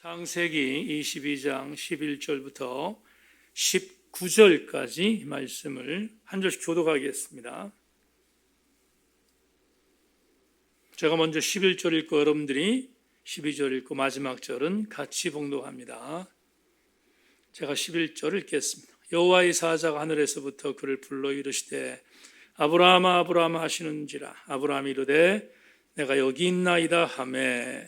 창세기 22장 11절부터 19절까지 말씀을 한 절씩 교독하겠습니다. 제가 먼저 11절 읽고 여러분들이 12절 읽고 마지막 절은 같이 봉독합니다. 제가 11절 읽겠습니다. 여호와의 사자가 하늘에서부터 그를 불러 이르시되 아브라함아 아브라함아 하시는지라. 아브라함이 이르되 내가 여기 있나이다 하매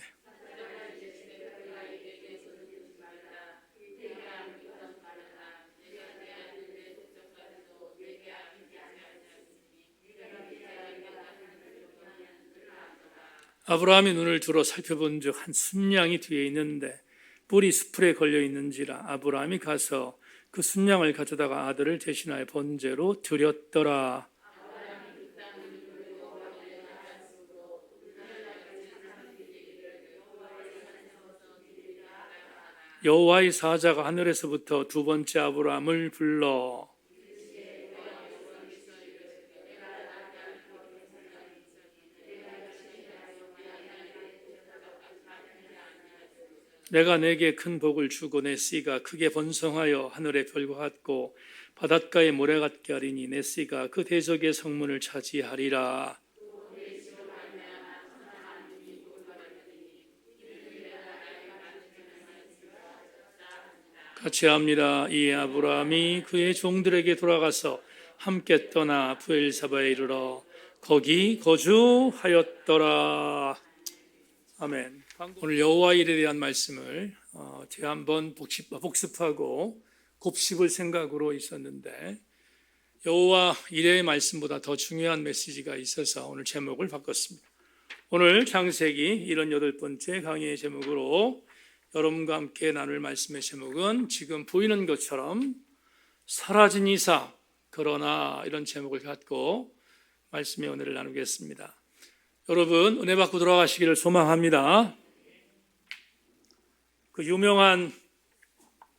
아브라함이 눈을 들어 살펴본 즉 한 순양이 뒤에 있는데 뿔이 수풀에 걸려 있는지라. 아브라함이 가서 그 순양을 가져다가 아들을 대신하여 번제로 드렸더라. 여호와의 사자가 하늘에서부터 두 번째 아브라함을 불러 내가 내게 큰 복을 주고 내 씨가 크게 번성하여 하늘의 별과 같고 바닷가의 모래 같게 하리니 내 씨가 그 대적의 성문을 차지하리라. 같이 합니다. 이에 아브라함이 그의 종들에게 돌아가서 함께 떠나 브엘사바에 이르러 거기 거주하였더라. 아멘. 오늘 여호와 일에 대한 말씀을 제가 한번 복습하고 곱씹을 생각으로 있었는데 여호와 일의 말씀보다 더 중요한 메시지가 있어서 오늘 제목을 바꿨습니다. 오늘 창세기 78번째 강의의 제목으로 여러분과 함께 나눌 말씀의 제목은 지금 보이는 것처럼 사라진 이삭 그러나 이런 제목을 갖고 말씀의 은혜를 나누겠습니다. 여러분 은혜 받고 돌아가시기를 소망합니다. 그 유명한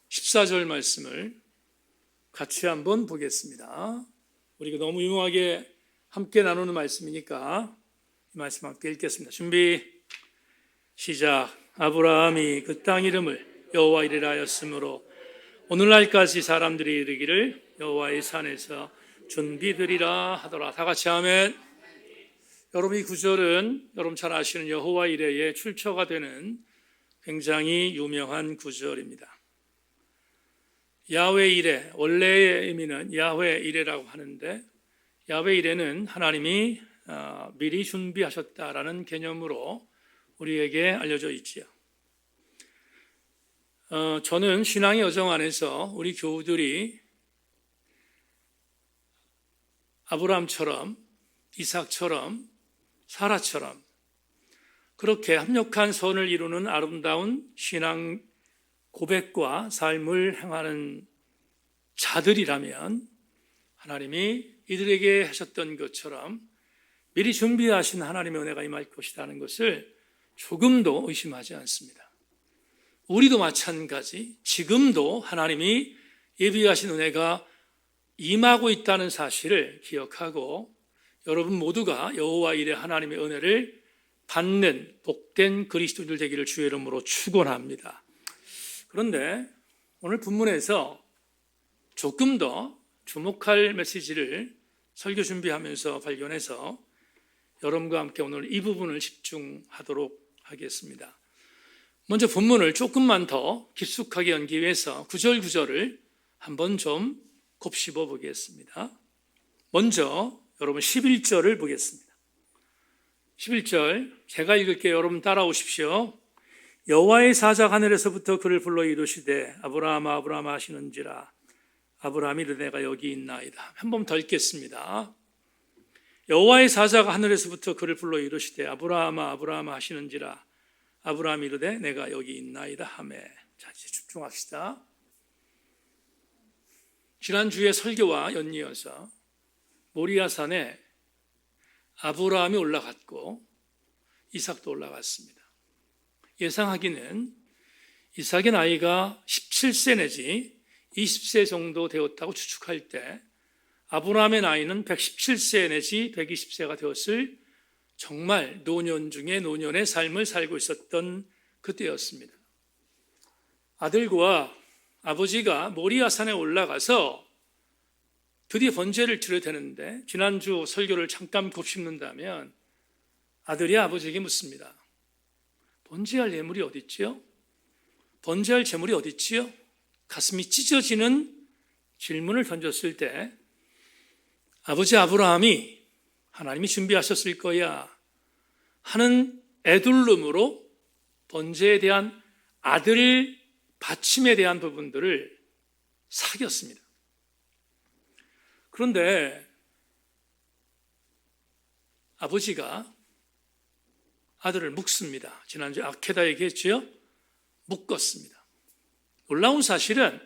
14절 말씀을 같이 한번 보겠습니다. 우리가 너무 유명하게 함께 나누는 말씀이니까 이 말씀 함께 읽겠습니다. 준비 시작. 아브라함이 그 땅 이름을 여호와 이레라 하였으므로 오늘날까지 사람들이 이르기를 여호와의 산에서 준비되리라 하더라. 다 같이 아멘. 여러분 이 구절은 여러분 잘 아시는 여호와 이레의 출처가 되는 굉장히 유명한 구절입니다. 야훼 이레, 원래의 의미는 야훼 이레라고 하는데 야훼 이레는 하나님이 미리 준비하셨다라는 개념으로 우리에게 알려져 있지요. 저는 신앙의 여정 안에서 우리 교우들이 아브라함처럼 이삭처럼 사라처럼 그렇게 합력한 선을 이루는 아름다운 신앙 고백과 삶을 행하는 자들이라면 하나님이 이들에게 하셨던 것처럼 미리 준비하신 하나님의 은혜가 임할 것이라는 것을 조금도 의심하지 않습니다. 우리도 마찬가지 지금도 하나님이 예비하신 은혜가 임하고 있다는 사실을 기억하고 여러분 모두가 여호와 이레 하나님의 은혜를 받는 복된 그리스도인들 되기를 주의 이름으로 축원합니다. 그런데 오늘 본문에서 조금 더 주목할 메시지를 설교 준비하면서 발견해서 여러분과 함께 오늘 이 부분을 집중하도록 하겠습니다. 먼저 본문을 조금만 더 깊숙하게 연기 위해서 구절 구절을 한번 좀 곱씹어 보겠습니다. 먼저 여러분 11절을 보겠습니다. 11절 제가 읽을게요. 여러분 따라오십시오. 여호와의 사자가 하늘에서부터 그를 불러 이르시되 아브라함아 아브라함아 하시는지라. 아브라함이 이르되 내가 여기 있나이다. 한 번 더 읽겠습니다. 여호와의 사자가 하늘에서부터 그를 불러 이르시되 아브라함아 아브라함아 하시는지라. 아브라함이 이르되 내가 여기 있나이다 하매. 자 이제 집중합시다. 지난주에 설교와 연이어서 모리아산에 아브라함이 올라갔고 이삭도 올라갔습니다. 예상하기는 이삭의 나이가 17세 내지 20세 정도 되었다고 추측할 때 아브라함의 나이는 117세 내지 120세가 되었을 정말 노년 중에 노년의 삶을 살고 있었던 그때였습니다. 아들과 아버지가 모리아산에 올라가서 드디어 번제를 드려야 되는데, 지난주 설교를 잠깐 곱씹는다면 아들이 아버지에게 묻습니다. 번제할 예물이 어디 있지요? 번제할 제물이 어디 있지요? 가슴이 찢어지는 질문을 던졌을 때 아버지 아브라함이 하나님이 준비하셨을 거야 하는 애둘름으로 번제에 대한 아들 바침에 대한 부분들을 사겼습니다. 그런데 아버지가 아들을 묶습니다. 지난주에 아케다 얘기했죠? 묶었습니다. 놀라운 사실은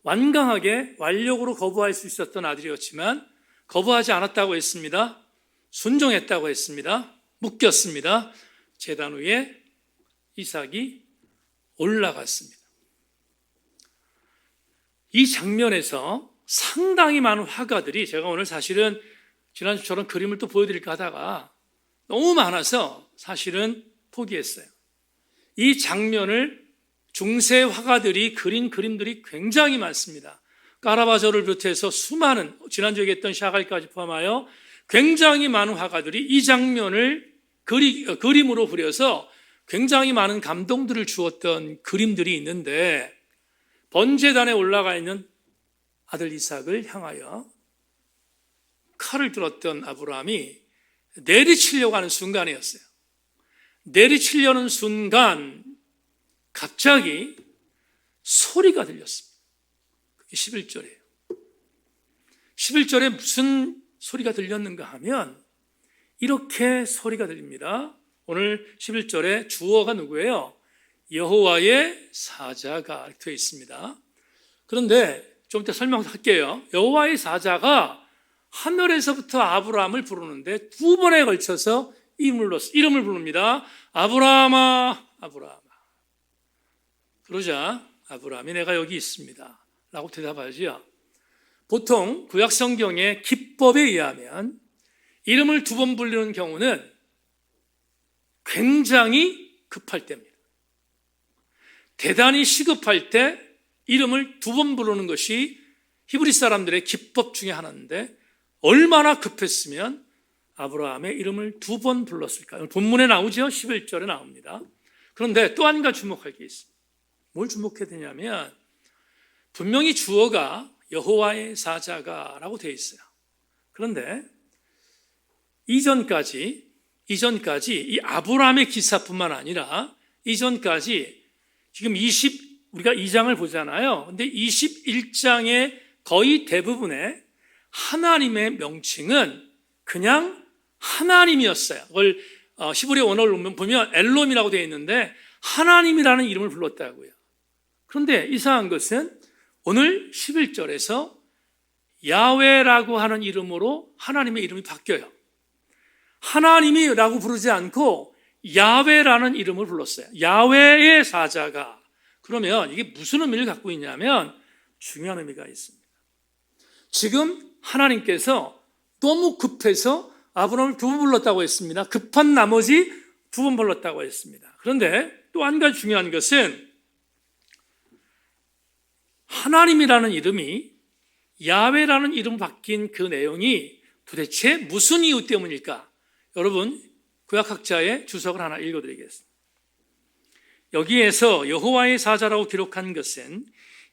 완강하게 완력으로 거부할 수 있었던 아들이었지만 거부하지 않았다고 했습니다. 순종했다고 했습니다. 묶였습니다. 제단 위에 이삭이 올라갔습니다. 이 장면에서 상당히 많은 화가들이, 제가 오늘 사실은 지난주처럼 그림을 또 보여드릴까 하다가 너무 많아서 사실은 포기했어요. 이 장면을 중세 화가들이 그린 그림들이 굉장히 많습니다. 까라바조를 비롯해서 수많은, 지난주에 얘기했던 샤갈까지 포함하여 굉장히 많은 화가들이 이 장면을 그림으로 그려서 굉장히 많은 감동들을 주었던 그림들이 있는데, 번제단에 올라가 있는 아들 이삭을 향하여 칼을 들었던 아브라함이 내리치려고 하는 순간이었어요. 내리치려는 순간 갑자기 소리가 들렸습니다. 그게 11절이에요. 11절에 무슨 소리가 들렸는가 하면 이렇게 소리가 들립니다. 오늘 11절에 주어가 누구예요? 여호와의 사자가 이렇게 되어 있습니다. 그런데 좀 이따 설명할게요. 여호와의 사자가 하늘에서부터 아브라함을 부르는데 두 번에 걸쳐서 이름을 부릅니다. 아브라함아, 아브라함아. 그러자 아브라함이 내가 여기 있습니다 라고 대답하죠. 보통 구약 성경의 기법에 의하면 이름을 두 번 부르는 경우는 굉장히 급할 때입니다. 대단히 시급할 때 이름을 두 번 부르는 것이 히브리 사람들의 기법 중에 하나인데, 얼마나 급했으면 아브라함의 이름을 두 번 불렀을까요? 본문에 나오죠? 11절에 나옵니다. 그런데 또 한 가지 주목할 게 있습니다. 뭘 주목해야 되냐면 분명히 주어가 여호와의 사자가 라고 되어 있어요. 그런데 이전까지 이 아브라함의 기사뿐만 아니라 이전까지 지금 우리가 2장을 보잖아요. 근데 21장의 거의 대부분의 하나님의 명칭은 그냥 하나님이었어요. 그걸 히브리 원어를 보면 엘롬이라고 되어 있는데 하나님이라는 이름을 불렀다고요. 그런데 이상한 것은 오늘 11절에서 야훼라고 하는 이름으로 하나님의 이름이 바뀌어요. 하나님이라고 부르지 않고 야훼라는 이름을 불렀어요. 야훼의 사자가. 그러면 이게 무슨 의미를 갖고 있냐면 중요한 의미가 있습니다. 지금 하나님께서 너무 급해서 아브라함을 두 번 불렀다고 했습니다. 급한 나머지 두 번 불렀다고 했습니다. 그런데 또 한 가지 중요한 것은 하나님이라는 이름이 야훼라는 이름 바뀐 그 내용이 도대체 무슨 이유 때문일까? 여러분, 구약학자의 주석을 하나 읽어드리겠습니다. 여기에서 여호와의 사자라고 기록한 것은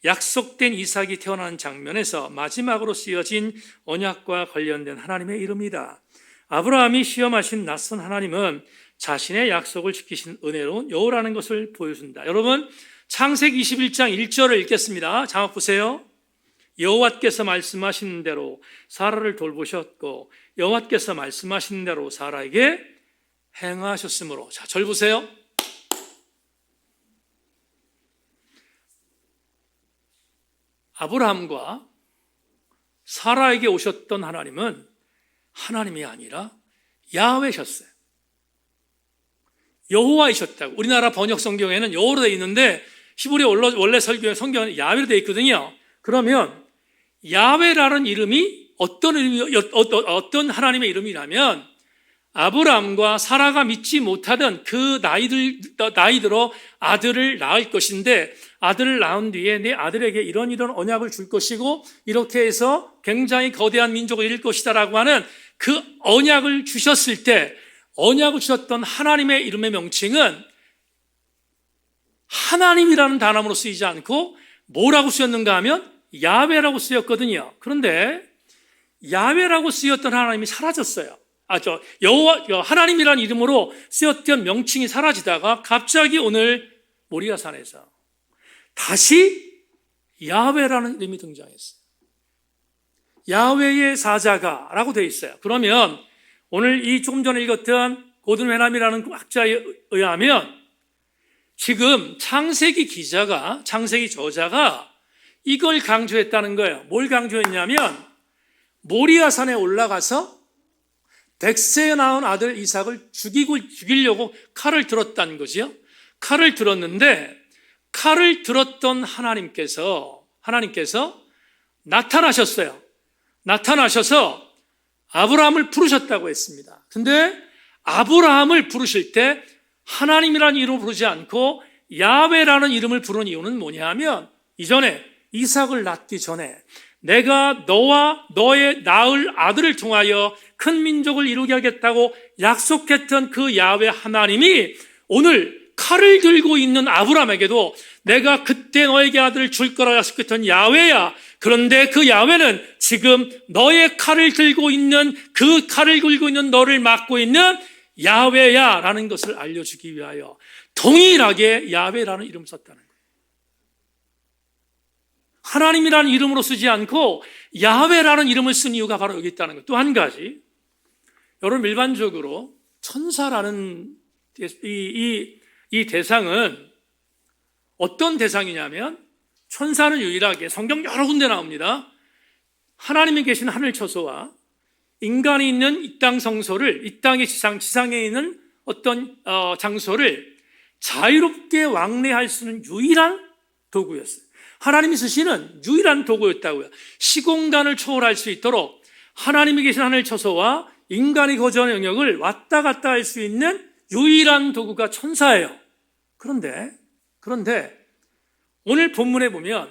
약속된 이삭이 태어나는 장면에서 마지막으로 쓰여진 언약과 관련된 하나님의 이름이다. 아브라함이 시험하신 낯선 하나님은 자신의 약속을 지키신 은혜로운 여호라는 것을 보여준다. 여러분, 창세기 21장 1절을 읽겠습니다. 자막 보세요. 여호와께서 말씀하신 대로 사라를 돌보셨고 여호와께서 말씀하신 대로 사라에게 행하셨으므로. 자, 절 보세요. 아브라함과 사라에게 오셨던 하나님은 하나님이 아니라 야훼셨어요. 여호와이셨다고. 우리나라 번역 성경에는 여호로 되어 있는데 히브리 원래 설교의 성경은 야훼로 되어 있거든요. 그러면 야훼라는 이름이 어떤 하나님의 이름이라면 아브라함과 사라가 믿지 못하던 그 나이들어 아들을 낳을 것인데, 아들을 낳은 뒤에 내 아들에게 이런 언약을 줄 것이고 이렇게 해서 굉장히 거대한 민족을 이룰 것이다라고 하는 그 언약을 주셨을 때, 언약을 주셨던 하나님의 이름의 명칭은 하나님이라는 단어로 쓰이지 않고 뭐라고 쓰였는가 하면 야훼라고 쓰였거든요. 그런데 야훼라고 쓰였던 하나님이 사라졌어요. 여호와 하나님이라는 이름으로 쓰였던 명칭이 사라지다가 갑자기 오늘 모리아산에서 다시 야훼라는 이름이 등장했어요. 야훼의 사자가라고 되어 있어요. 그러면 오늘 이 조금 전에 읽었던 고든 웨남이라는 학자에 의하면 지금 창세기 저자가 이걸 강조했다는 거예요. 뭘 강조했냐면 모리아산에 올라가서 백세에 낳은 아들 이삭을 죽이려고 칼을 들었다는 거지요. 칼을 들었는데 칼을 들었던 하나님께서 나타나셨어요. 나타나셔서 아브라함을 부르셨다고 했습니다. 근데 아브라함을 부르실 때 하나님이라는 이름을 부르지 않고 야훼라는 이름을 부른 이유는 뭐냐 하면 이전에 이삭을 낳기 전에 내가 너와 너의 낳을 아들을 통하여 큰 민족을 이루게 하겠다고 약속했던 그 야훼 하나님이 오늘 칼을 들고 있는 아브라함에게도 내가 그때 너에게 아들을 줄 거라 약속했던 야훼야. 그런데 그 야훼는 지금 너의 칼을 들고 있는 그 칼을 들고 있는 너를 막고 있는 야훼야 라는 것을 알려주기 위하여 동일하게 야훼라는 이름을 썼다는 거예요. 하나님이라는 이름으로 쓰지 않고 야훼라는 이름을 쓴 이유가 바로 여기 있다는 거예요. 또 한 가지, 여러분 일반적으로 천사라는 이 대상은 어떤 대상이냐면 천사는 유일하게 성경 여러 군데 나옵니다. 하나님이 계신 하늘 처소와 인간이 있는 이 땅 성소를, 이 땅의 지상에 있는 어떤 장소를 자유롭게 왕래할 수 있는 유일한 도구였어요. 하나님이 쓰시는 유일한 도구였다고요. 시공간을 초월할 수 있도록 하나님이 계신 하늘 처소와 인간이 거주하는 영역을 왔다 갔다 할 수 있는 유일한 도구가 천사예요. 그런데 오늘 본문에 보면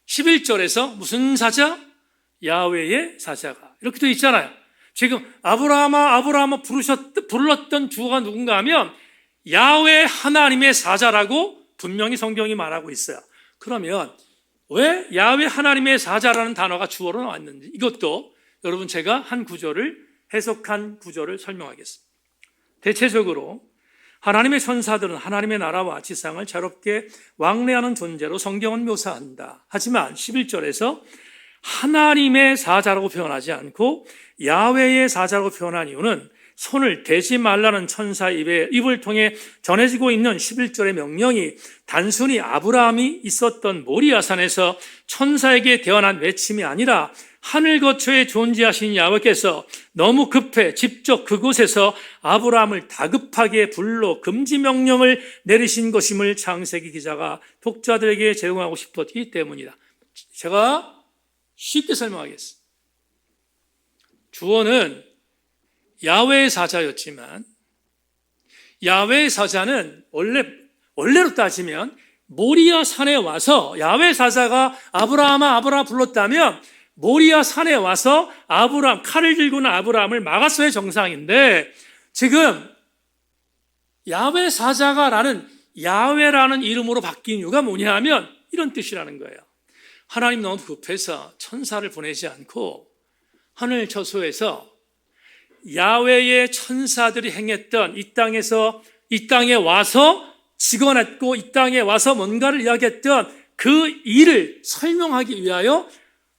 11절에서 무슨 사자? 야훼의 사자가 이렇게 되어 있잖아요. 지금 아브라함아 불렀던 주어가 누군가 하면 야훼 하나님의 사자라고 분명히 성경이 말하고 있어요. 그러면 왜 야훼 하나님의 사자라는 단어가 주어로 나왔는지, 이것도 여러분 제가 한 구절을 해석한 구절을 설명하겠습니다. 대체적으로 하나님의 천사들은 하나님의 나라와 지상을 자유롭게 왕래하는 존재로 성경은 묘사한다. 하지만 11절에서 하나님의 사자라고 표현하지 않고 야훼의 사자라고 표현한 이유는 손을 대지 말라는 천사 입을 통해 전해지고 있는 11절의 명령이 단순히 아브라함이 있었던 모리아산에서 천사에게 대언한 외침이 아니라 하늘 거처에 존재하신 야훼께서 너무 급해 직접 그곳에서 아브라함을 다급하게 불러 금지 명령을 내리신 것임을 창세기 기자가 독자들에게 제공하고 싶었기 때문이다. 제가 쉽게 설명하겠습니다. 주어는 야훼의 사자였지만 야훼의 사자는 원래로 따지면 모리아 산에 와서 야훼 사자가 아브라함아 불렀다면 모리아 산에 와서 칼을 들고는 아브라함을 막았어야 정상인데, 지금 야훼 사자가라는 야훼라는 이름으로 바뀐 이유가 뭐냐 하면 이런 뜻이라는 거예요. 하나님 너무 급해서 천사를 보내지 않고 하늘 처소에서 야훼의 천사들이 행했던 이 땅에 와서 직언했고 이 땅에 와서 뭔가를 이야기했던 그 일을 설명하기 위하여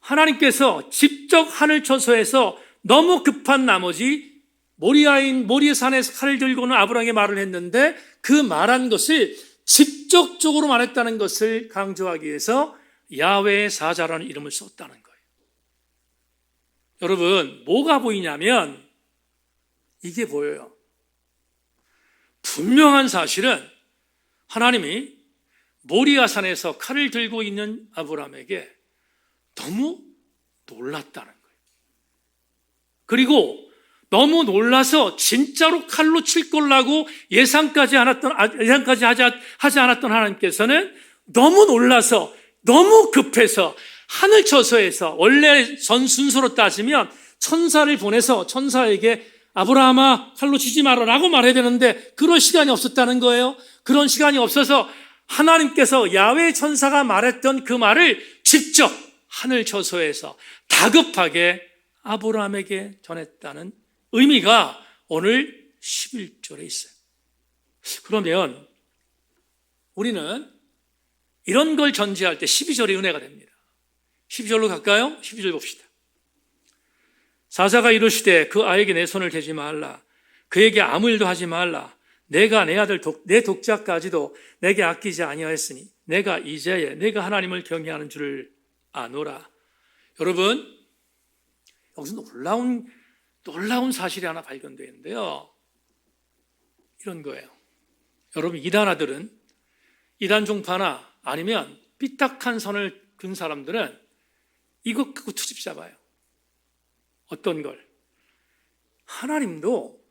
하나님께서 직접 하늘 처소에서 너무 급한 나머지 모리아산에서 칼을 들고는 아브라함에게 말을 했는데 그 말한 것을 직접적으로 말했다는 것을 강조하기 위해서 야훼의 사자라는 이름을 썼다는 거예요. 여러분, 뭐가 보이냐면 이게 보여요. 분명한 사실은 하나님이 모리아산에서 칼을 들고 있는 아브라함에게 너무 놀랐다는 거예요. 그리고 너무 놀라서 진짜로 칼로 칠 걸라고 예상까지 하지 않았던 하나님께서는 너무 놀라서 너무 급해서 하늘 처소에서 원래 순서로 따지면 천사를 보내서 천사에게 아브라함아 칼로 치지 마라라고 말해야 되는데 그럴 시간이 없었다는 거예요. 그런 시간이 없어서 하나님께서 야훼 천사가 말했던 그 말을 직접 하늘 처소에서 다급하게 아브라함에게 전했다는 의미가 오늘 11절에 있어요. 그러면 우리는 이런 걸 전제할 때 12절이 은혜가 됩니다. 12절로 갈까요? 12절 봅시다. 사자가 이르시되 그 아이에게 내 손을 대지 말라. 그에게 아무 일도 하지 말라. 내가 내 아들 내 독자까지도 내게 아끼지 아니하였으니 내가 이제야 내가 하나님을 경외하는 줄을 아노라. 여러분, 여기서 놀라운 사실이 하나 발견되는데요. 이런 거예요. 여러분, 이단 아들은 이단 종파나 아니면 삐딱한 선을 근 사람들은 이것 갖고 트집 잡아요. 어떤 걸? 하나님도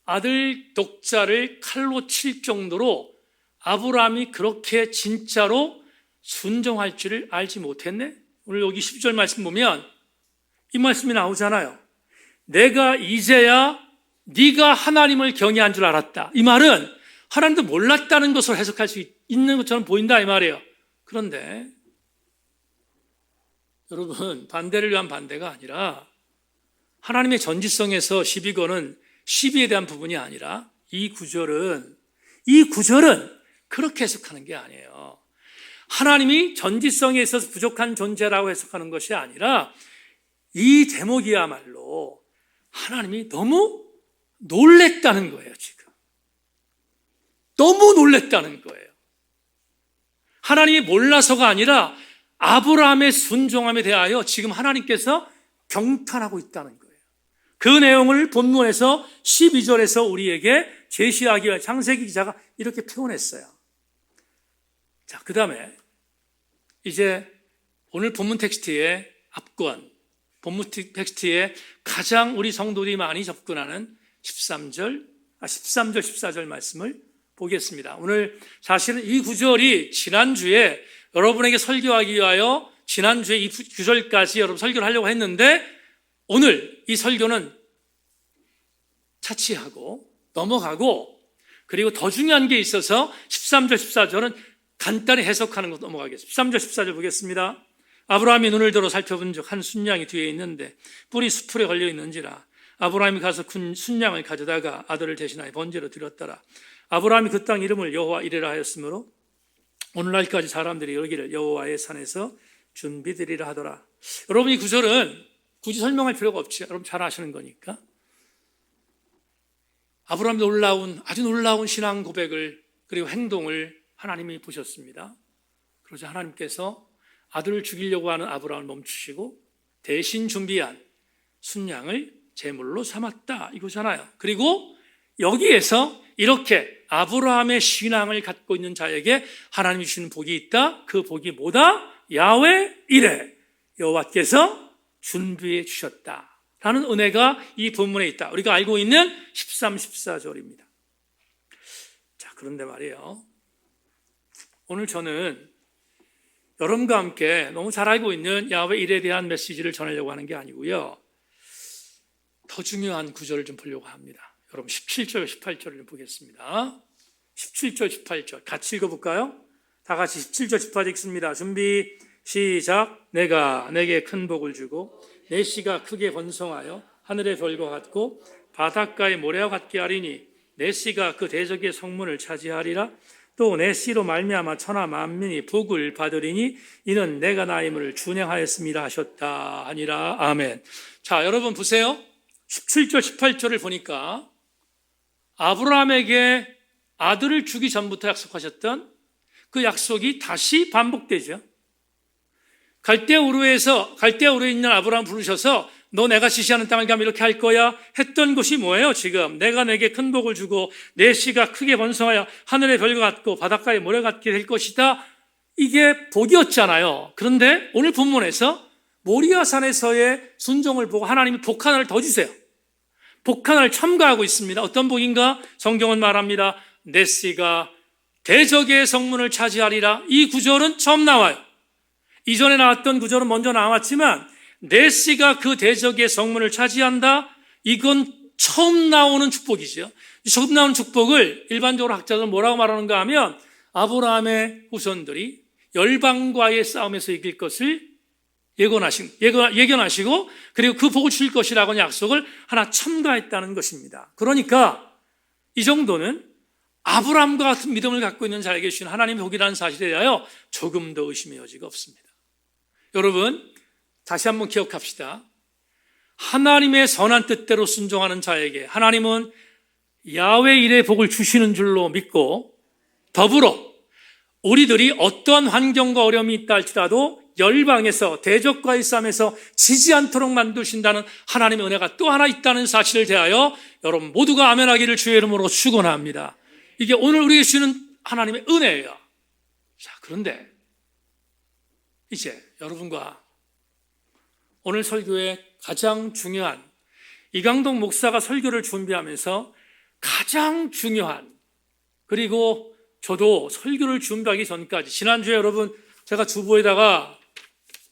아들 독자를 칼로 칠 정도로 아브라함이 그렇게 진짜로 순종할 줄을 알지 못했네? 오늘 여기 10절 말씀 보면 이 말씀이 나오잖아요. 내가 이제야 네가 하나님을 경외한 줄 알았다. 이 말은 하나님도 몰랐다는 것으로 해석할 수 있는 것처럼 보인다 이 말이에요. 그런데 여러분, 반대를 위한 반대가 아니라 하나님의 전지성에서 시비 거는 시비에 대한 부분이 아니라 이 구절은 그렇게 해석하는 게 아니에요. 하나님이 전지성에 있어서 부족한 존재라고 해석하는 것이 아니라 이 제목이야말로 하나님이 너무 놀랬다는 거예요, 지금. 너무 놀랬다는 거예요. 하나님이 몰라서가 아니라 아브라함의 순종함에 대하여 지금 하나님께서 경탄하고 있다는 거예요. 그 내용을 본문에서 12절에서 우리에게 제시하기 위해 창세기 기자가 이렇게 표현했어요. 자, 그 다음에 이제 오늘 본문 텍스트의 앞권, 본문 텍스트에 가장 우리 성도들이 많이 접근하는 13절, 14절 말씀을 보겠습니다. 오늘 사실은 이 구절이 지난주에 여러분에게 설교하기 위하여 지난주에 이 구절까지 여러분 설교를 하려고 했는데 오늘 이 설교는 차치하고 넘어가고 그리고 더 중요한 게 있어서 13절, 14절은 간단히 해석하는 거 넘어가겠습니다. 13절, 14절 보겠습니다. 아브라함이 눈을 들어 살펴본 적 한 순양이 뒤에 있는데 뿔이 수풀에 걸려 있는지라 아브라함이 가서 큰 순양을 가져다가 아들을 대신하여 번제로 드렸더라. 아브라함이 그 땅 이름을 여호와 이레라 하였으므로 오늘날까지 사람들이 여기를 여호와의 산에서 준비드리라 하더라. 여러분, 이 구절은 굳이 설명할 필요가 없죠. 여러분 잘 아시는 거니까. 아브라함이 아주 놀라운 신앙 고백을 그리고 행동을 하나님이 보셨습니다. 그러자 하나님께서 아들을 죽이려고 하는 아브라함을 멈추시고 대신 준비한 순양을 제물로 삼았다 이거잖아요. 그리고 여기에서 이렇게 아브라함의 신앙을 갖고 있는 자에게 하나님이 주시는 복이 있다. 그 복이 뭐다? 야훼 이레, 여호와께서 준비해 주셨다라는 은혜가 이 본문에 있다. 우리가 알고 있는 13, 14절입니다. 자, 그런데 말이에요. 오늘 저는 여러분과 함께 너무 잘 알고 있는 야훼 이레에 대한 메시지를 전하려고 하는 게 아니고요. 더 중요한 구절을 좀 보려고 합니다. 여러분 17절, 18절을 좀 보겠습니다. 17절, 18절 같이 읽어볼까요? 다 같이 17절, 18절 읽습니다. 준비, 시작. 내가 내게 큰 복을 주고 내 씨가 크게 번성하여 하늘의 별과 같고 바닷가의 모래와 같게 하리니 내 씨가 그 대적의 성문을 차지하리라. 또 내 씨로 말미암아 천하 만민이 복을 받으리니 이는 내가 나임을 준행하였음이라 하셨다 하니라. 아멘. 자, 여러분 보세요. 17절, 18절을 보니까 아브라함에게 아들을 주기 전부터 약속하셨던 그 약속이 다시 반복되죠. 갈대우르에 있는 아브라함 부르셔서 너 내가 지시하는 땅을 가면 이렇게 할 거야 했던 것이 뭐예요? 지금 내가 내게 큰 복을 주고 내 씨가 크게 번성하여 하늘의 별과 같고 바닷가의 모래 같게 될 것이다. 이게 복이었잖아요. 그런데 오늘 본문에서 모리아산에서의 순종을 보고 하나님이 복 하나를 더 주세요. 복 하나를 첨가하고 있습니다. 어떤 복인가? 성경은 말합니다. 넷시가 대적의 성문을 차지하리라. 이 구절은 처음 나와요. 이전에 나왔던 구절은 먼저 나왔지만 넷시가 그 대적의 성문을 차지한다. 이건 처음 나오는 축복이죠. 처음 나오는 축복을 일반적으로 학자들은 뭐라고 말하는가 하면 아브라함의 후손들이 열방과의 싸움에서 이길 것을 예견하시고 그리고 그 복을 줄 것이라고 약속을 하나 첨가했다는 것입니다. 그러니까 이 정도는 아브라함과 같은 믿음을 갖고 있는 자에게 주신 하나님의 복이라는 사실에 대하여 조금 더 의심의 여지가 없습니다. 여러분, 다시 한번 기억합시다. 하나님의 선한 뜻대로 순종하는 자에게 하나님은 야훼 일의 복을 주시는 줄로 믿고, 더불어 우리들이 어떠한 환경과 어려움이 있다 할지라도 열방에서 대적과의 싸움에서 지지 않도록 만드신다는 하나님의 은혜가 또 하나 있다는 사실을 대하여 여러분 모두가 아멘하기를 주의 이름으로 축원합니다. 이게 오늘 우리에게 주시는 하나님의 은혜예요. 자, 그런데 이제 여러분과 오늘 설교의 가장 중요한, 이강동 목사가 설교를 준비하면서 가장 중요한, 그리고 저도 설교를 준비하기 전까지 지난주에 여러분 제가 주보에다가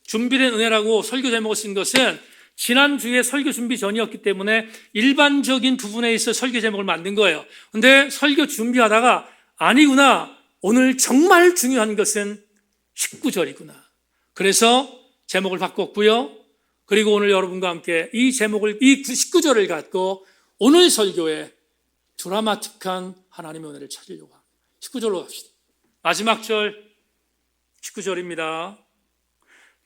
준비된 은혜라고 설교 제목을 쓴 것은 지난주에 설교 준비 전이었기 때문에 일반적인 부분에 있어 설교 제목을 만든 거예요. 근데 설교 준비하다가 아니구나, 오늘 정말 중요한 것은 19절이구나. 그래서 제목을 바꿨고요. 그리고 오늘 여러분과 함께 이 제목을, 이 19절을 갖고 오늘 설교에 드라마틱한 하나님의 은혜를 찾으려고 합니다. 19절로 갑시다. 마지막 절 19절입니다.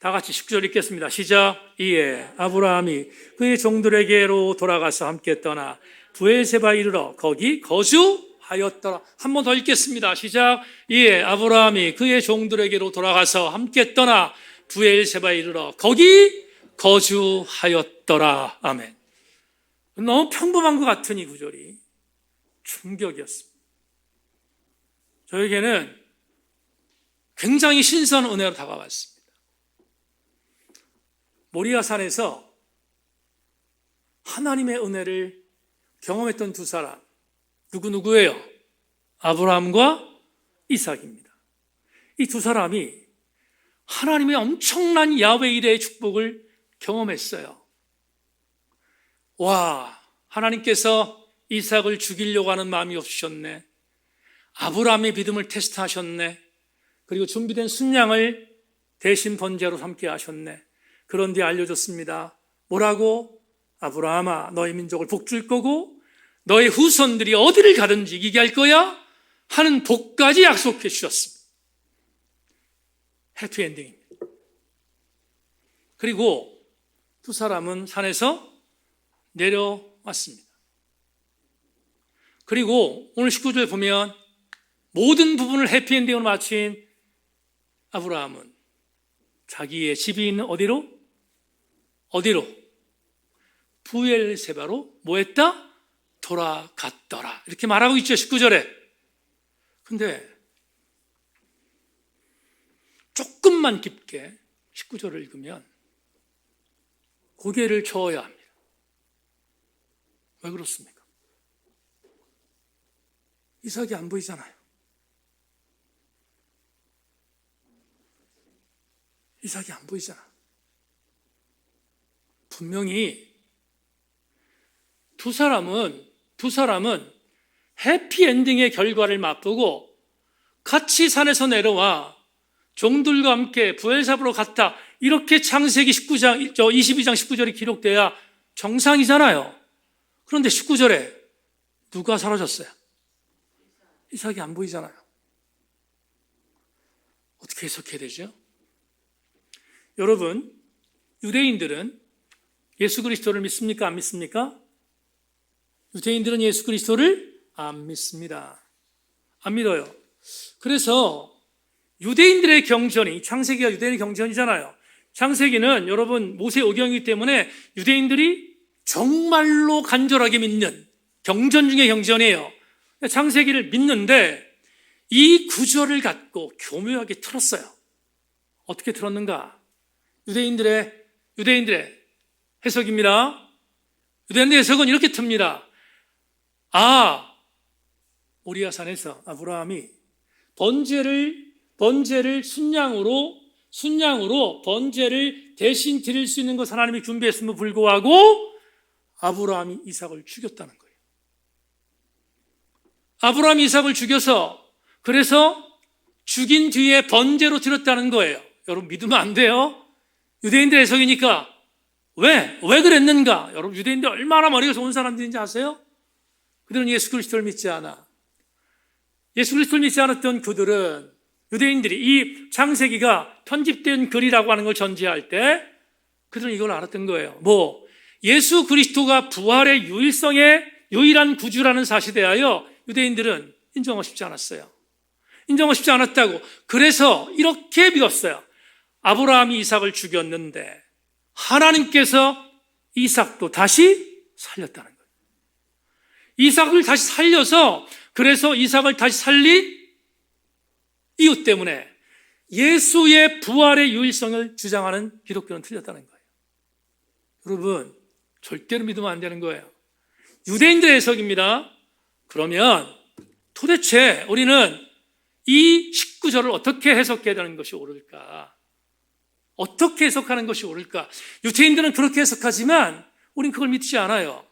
다 같이 19절 읽겠습니다. 시작. 이에 아브라함이 그의 종들에게로 돌아가서 함께 떠나 브엘세바에 이르러 거기 거주하였더라. 한 번 더 읽겠습니다. 시작. 이에 아브라함이 그의 종들에게로 돌아가서 함께 떠나 브엘세바에 이르러 거기 거주하였더라. 아멘. 너무 평범한 것 같은 이 구절이 충격이었습니다. 저에게는 굉장히 신선한 은혜로 다가왔습니다. 모리아산에서 하나님의 은혜를 경험했던 두 사람, 누구예요? 아브라함과 이삭입니다. 이 두 사람이 하나님의 엄청난 야훼 일의 축복을 경험했어요. 와, 하나님께서 이삭을 죽이려고 하는 마음이 없으셨네. 아브라함의 믿음을 테스트하셨네. 그리고 준비된 순양을 대신 번제로 삼게 하셨네. 그런데 알려줬습니다. 뭐라고? 아브라함아, 너희 민족을 복줄 거고 너희 후손들이 어디를 가든지 이기게 할 거야 하는 복까지 약속해 주셨습니다. 해피엔딩입니다. 그리고 두 사람은 산에서 내려왔습니다. 그리고 오늘 19절 보면 모든 부분을 해피엔딩으로 마친 아브라함은 자기의 집이 있는 어디로? 브엘세바로 뭐 했다? 돌아갔더라. 이렇게 말하고 있죠, 19절에. 근데 조금만 깊게 19절을 읽으면 고개를 저어야 합니다. 왜 그렇습니까? 이삭이 안 보이잖아요. 이삭이 안 보이잖아. 분명히 두 사람은 해피엔딩의 결과를 맛보고 같이 산에서 내려와 종들과 함께 브엘세바로 갔다. 이렇게 창세기 22장 19절이 기록돼야 정상이잖아요. 그런데 19절에 누가 사라졌어요? 이삭이 안 보이잖아요. 어떻게 해석해야 되죠? 여러분, 유대인들은 예수 그리스도를 믿습니까? 안 믿습니까? 유대인들은 예수 그리스도를 안 믿습니다. 안 믿어요. 그래서 유대인들의 경전이, 창세기가 유대인의 경전이잖아요. 창세기는 여러분 모세 오경이기 때문에 유대인들이 정말로 간절하게 믿는 경전 중의 경전이에요. 창세기를 믿는데 이 구절을 갖고 교묘하게 틀었어요. 어떻게 틀었는가? 유대인들의 유대인들의 해석입니다. 유대인들의 해석은 이렇게 틉니다. 모리아산에서 아브라함이 번제를 순양으로 번제를 대신 드릴 수 있는 것 하나님이 준비했음에도 불구하고 아브라함이 이삭을 죽였다는 거예요. 아브라함이 이삭을 죽여서 그래서 죽인 뒤에 번제로 드렸다는 거예요. 여러분 믿으면 안 돼요. 유대인들의 해석이니까 왜 그랬는가? 여러분 유대인들 얼마나 머리가 좋은 사람들인지 아세요? 그들은 예수 그리스도를 믿지 않아. 예수 그리스도를 믿지 않았던 그들은 유대인들이 이 창세기가 편집된 글이라고 하는 걸 전제할 때 그들은 이걸 알았던 거예요. 예수 그리스도가 부활의 유일한 구주라는 사실에 대하여 유대인들은 인정하고 싶지 않았어요. 인정하고 싶지 않았다고. 그래서 이렇게 믿었어요. 아브라함이 이삭을 죽였는데 하나님께서 이삭도 다시 살렸다는 거예요. 이삭을 다시 살려서 그래서 이삭을 다시 살린 이유 때문에 예수의 부활의 유일성을 주장하는 기독교는 틀렸다는 거예요. 여러분 절대로 믿으면 안 되는 거예요. 유대인들의 해석입니다. 그러면 도대체 우리는 이 19절을 어떻게 해석해야 되는 것이 옳을까? 어떻게 해석하는 것이 옳을까? 유대인들은 그렇게 해석하지만 우린 그걸 믿지 않아요.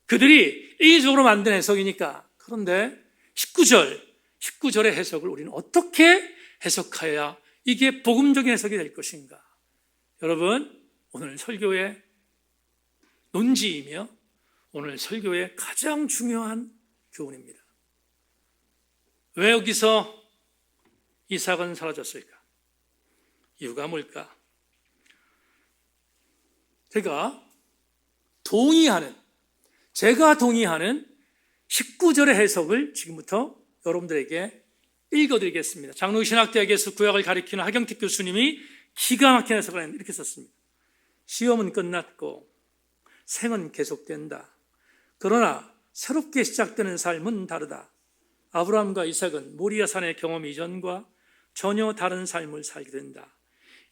그들이 인위적으로 만든 해석이니까. 그런데 19절의 해석을 우리는 어떻게 해석해야 이게 복음적인 해석이 될 것인가? 여러분, 오늘 설교의 논지이며 오늘 설교의 가장 중요한 교훈입니다. 왜 여기서 이삭은 사라졌을까? 이유가 뭘까? 제가 동의하는 19절의 해석을 지금부터 여러분들에게 읽어드리겠습니다. 장로신학대학에서 구약을 가리키는 하경택 교수님이 기가 막힌 해석을 했는데 이렇게 썼습니다. 시험은 끝났고 생은 계속된다. 그러나 새롭게 시작되는 삶은 다르다. 아브라함과 이삭은 모리아산의 경험 이전과 전혀 다른 삶을 살게 된다.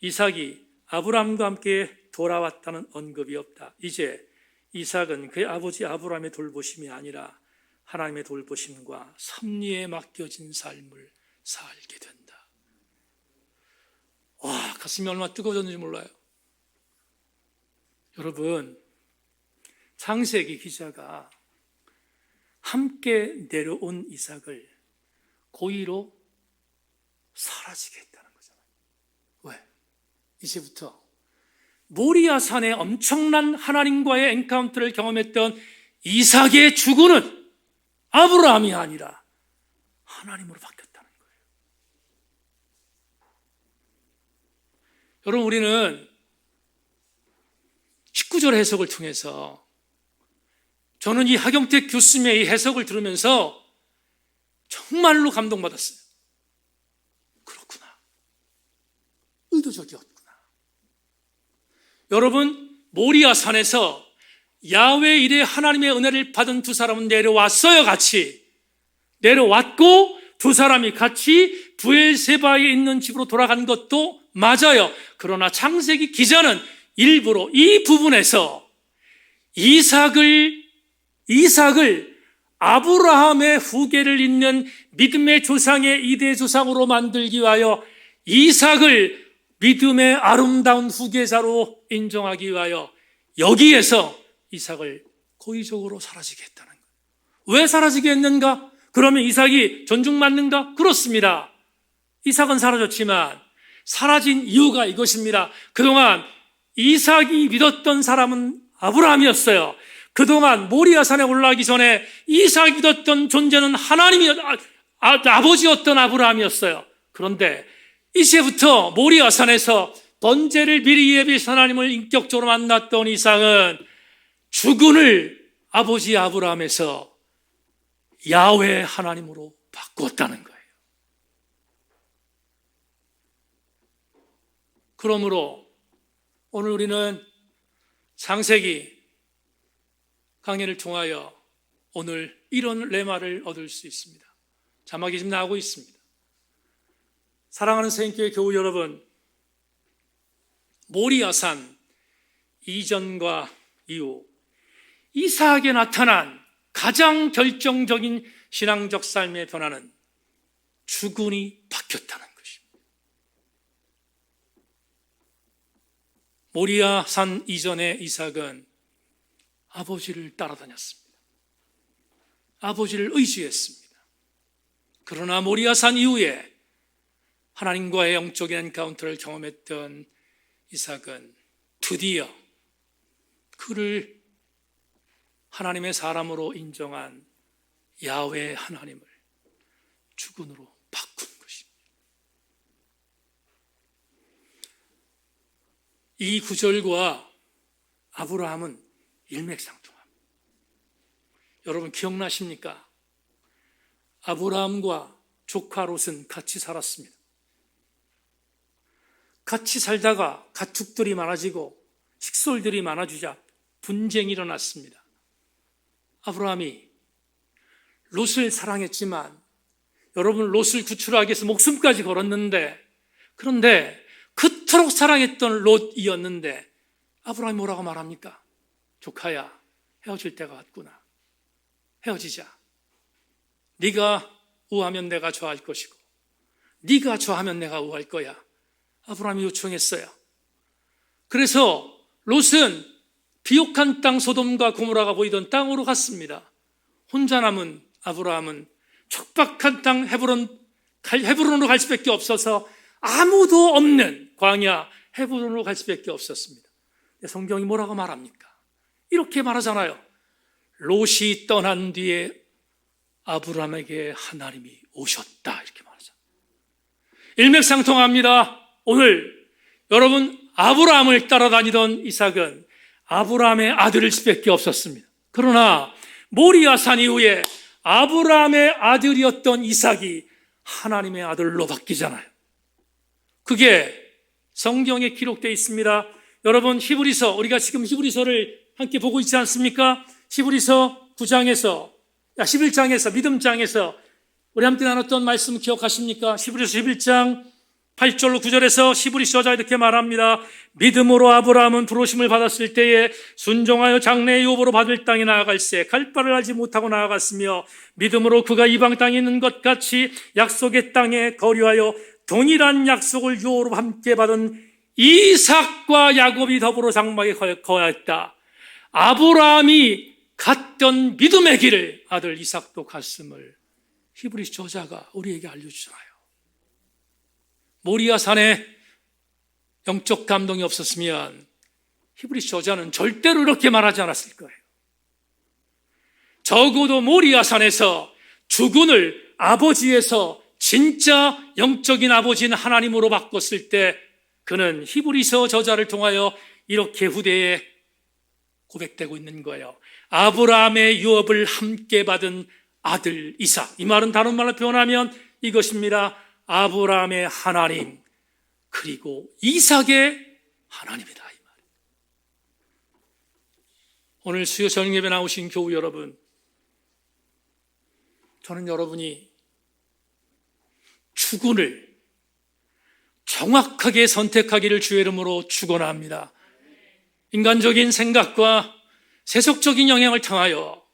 이삭이 아브라함과 함께 돌아왔다는 언급이 없다. 이제 이삭은 그의 아버지 아브라함의 돌보심이 아니라 하나님의 돌보심과 섭리에 맡겨진 삶을 살게 된다. 와, 가슴이 얼마나 뜨거워졌는지 몰라요. 여러분, 창세기 기자가 함께 내려온 이삭을 고의로 사라지게 했다는 거잖아요. 왜? 이제부터 모리아산의 엄청난 하나님과의 엔카운터를 경험했던 이삭의 주군은 아브라함이 아니라 하나님으로 바뀌었다는 거예요. 여러분, 우리는 19절 해석을 통해서 저는 이 하경택 교수님의 이 해석을 들으면서 정말로 감동받았어요. 그렇구나. 의도적이었구나. 여러분, 모리아산에서 야훼 이레 하나님의 은혜를 받은 두 사람은 내려왔어요. 같이 내려왔고 두 사람이 같이 브엘세바에 있는 집으로 돌아간 것도 맞아요. 그러나 창세기 기자는 일부러 이 부분에서 이삭을 아브라함의 후계를 잇는 믿음의 조상의 이대 조상으로 만들기 위하여 이삭을 믿음의 아름다운 후계자로 인정하기 위하여 여기에서 이삭을 고의적으로 사라지게 했다는 거예요. 왜 사라지게 했는가? 그러면 이삭이 존중받는가? 그렇습니다. 이삭은 사라졌지만 사라진 이유가 이것입니다. 그동안 이삭이 믿었던 사람은 아브라함이었어요. 그동안 모리아산에 올라가기 전에 이삭이 믿었던 존재는 아버지였던 아브라함이었어요. 그런데 이제부터 모리아산에서 번제를 미리 예비해서 하나님을 인격적으로 만났던 이삭은 주군을 아버지 아브라함에서 야훼 하나님으로 바꾸었다는 거예요. 그러므로 오늘 우리는 창세기 강의를 통하여 오늘 이런 레마를 얻을 수 있습니다. 자막이 지금 나오고 있습니다. 사랑하는 새인교회 교우 여러분, 모리아산, 이전과 이후 이삭에게 나타난 가장 결정적인 신앙적 삶의 변화는 주군이 바뀌었다는 것입니다. 모리아 산 이전의 이삭은 아버지를 따라다녔습니다. 아버지를 의지했습니다. 그러나 모리아 산 이후에 하나님과의 영적인 엔카운터를 경험했던 이삭은 드디어 그를 하나님의 사람으로 인정한 야훼 하나님을 주군으로 바꾼 것입니다. 이 구절과 아브라함은 일맥상통합니다. 여러분 기억나십니까? 아브라함과 조카 롯은 같이 살았습니다. 같이 살다가 가축들이 많아지고 식솔들이 많아지자 분쟁이 일어났습니다. 아브라함이 롯을 사랑했지만 여러분 롯을 구출하기 위해서 목숨까지 걸었는데, 그런데 그토록 사랑했던 롯이었는데 아브라함이 뭐라고 말합니까? 조카야, 헤어질 때가 왔구나. 헤어지자. 네가 우하면 내가 좌할 것이고 네가 좌하면 내가 우할 거야. 아브라함이 요청했어요. 그래서 롯은 비옥한 땅 소돔과 고모라가 보이던 땅으로 갔습니다. 혼자 남은 아브라함은 척박한 땅 헤브론으로 갈 수밖에 없어서 아무도 없는 광야 헤브론으로 갈 수밖에 없었습니다. 성경이 뭐라고 말합니까? 이렇게 말하잖아요. 롯이 떠난 뒤에 아브라함에게 하나님이 오셨다, 이렇게 말하잖아요. 일맥상통합니다. 오늘 여러분 아브라함을 따라다니던 이삭은 아브라함의 아들일 수밖에 없었습니다. 그러나 모리아 산 이후에 아브라함의 아들이었던 이삭이 하나님의 아들로 바뀌잖아요. 그게 성경에 기록되어 있습니다. 여러분 히브리서, 우리가 지금 히브리서를 함께 보고 있지 않습니까? 히브리서 9장에서 11장에서 믿음장에서 우리 함께 나눴던 말씀 기억하십니까? 히브리서 11장 8절로 9절에서 히브리 저자가 이렇게 말합니다. 믿음으로 아브라함은 부르심을 받았을 때에 순종하여 장래의 유업으로 받을 땅에 나아갈새 갈 바를 알지 못하고 나아갔으며, 믿음으로 그가 이방 땅에 있는 것 같이 약속의 땅에 거류하여 동일한 약속을 유업으로 함께 받은 이삭과 야곱이 더불어 장막에 거하였다. 아브라함이 갔던 믿음의 길을 아들 이삭도 갔음을 히브리 저자가 우리에게 알려주잖아요. 모리아 산에 영적 감동이 없었으면 히브리 저자는 절대로 이렇게 말하지 않았을 거예요. 적어도 모리아 산에서 주군을 아버지에서 진짜 영적인 아버지인 하나님으로 바꿨을 때 그는 히브리서 저자를 통하여 이렇게 후대에 고백되고 있는 거예요. 아브라함의 유업을 함께 받은 아들 이삭. 이 말은 다른 말로 표현하면 이것입니다. 아브라함의 하나님 그리고 이삭의 하나님이다, 이 말. 오늘 수요 저녁 예배 나오신 교우 여러분, 저는 여러분이 주군을 정확하게 선택하기를 주의 이름으로 축원합니다. 인간적인 생각과 세속적인 영향을 통하여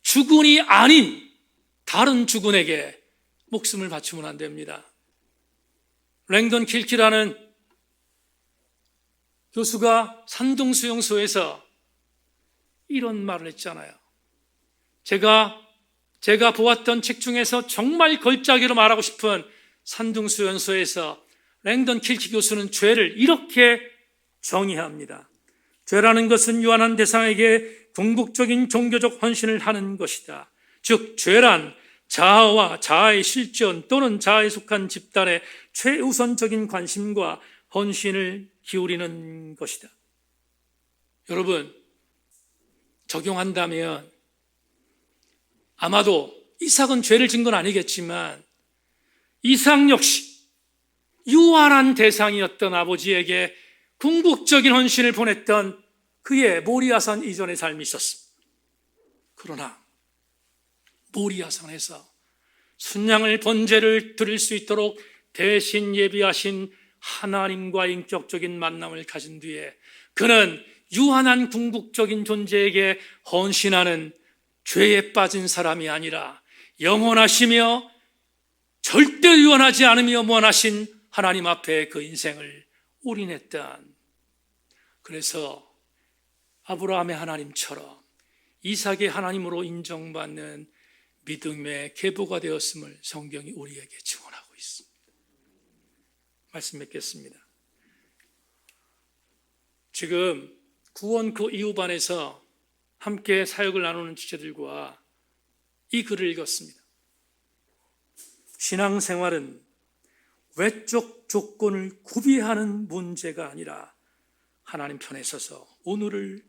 주군이 아닌 다른 주군에게 목숨을 바치면 안 됩니다. 랭던 킬키라는 교수가 산둥수용소에서 이런 말을 했잖아요. 제가 보았던 책 중에서 정말 걸작으로 말하고 싶은 산둥수용소에서 랭던 킬키 교수는 죄를 이렇게 정의합니다. 죄라는 것은 유한한 대상에게 궁극적인 종교적 헌신을 하는 것이다. 즉 죄란 자아와 자아의 실존 또는 자아에 속한 집단의 최우선적인 관심과 헌신을 기울이는 것이다. 여러분, 적용한다면 아마도 이삭은 죄를 진 건 아니겠지만 이삭 역시 유한한 대상이었던 아버지에게 궁극적인 헌신을 보냈던 그의 모리아산 이전의 삶이 있었습니다. 그러나 모리아산에서 순양을 번제를 드릴 수 있도록 대신 예비하신 하나님과 인격적인 만남을 가진 뒤에 그는 유한한 궁극적인 존재에게 헌신하는 죄에 빠진 사람이 아니라 영원하시며 절대 유한하지 않으며 무한하신 하나님 앞에 그 인생을 올인했던, 그래서 아브라함의 하나님처럼 이삭의 하나님으로 인정받는 믿음의 계보가 되었음을 성경이 우리에게 증언하고 있습니다. 말씀 맺겠습니다. 지금 구원 그 이후반에서 함께 사역을 나누는 지체들과 이 글을 읽었습니다. 신앙생활은 외적 조건을 구비하는 문제가 아니라 하나님 편에 서서 오늘을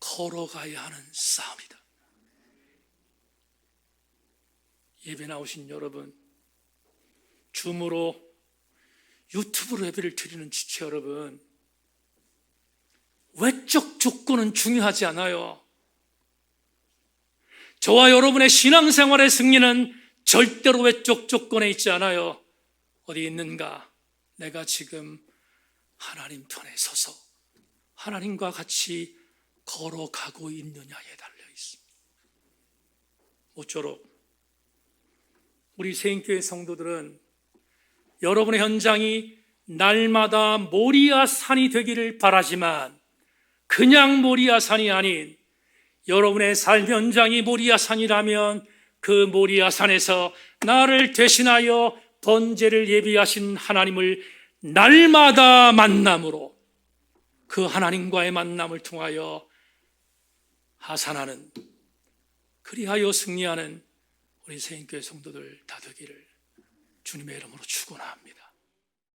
걸어가야 하는 싸움이다. 예배 나오신 여러분, 줌으로 유튜브로 예배를 드리는 지체 여러분, 외적 조건은 중요하지 않아요. 저와 여러분의 신앙생활의 승리는 절대로 외적 조건에 있지 않아요. 어디 있는가? 내가 지금 하나님 편에 서서 하나님과 같이 걸어가고 있느냐에 달려 있습니다. 모쪼록 우리 세인교회 성도들은 여러분의 현장이 날마다 모리아 산이 되기를 바라지만 그냥 모리아 산이 아닌 여러분의 삶 현장이 모리아 산이라면 그 모리아 산에서 나를 대신하여 번제를 예비하신 하나님을 날마다 만남으로 그 하나님과의 만남을 통하여 하산하는, 그리하여 승리하는 우리 세인교회 성도들 다 되기를 주님의 이름으로 축원합니다.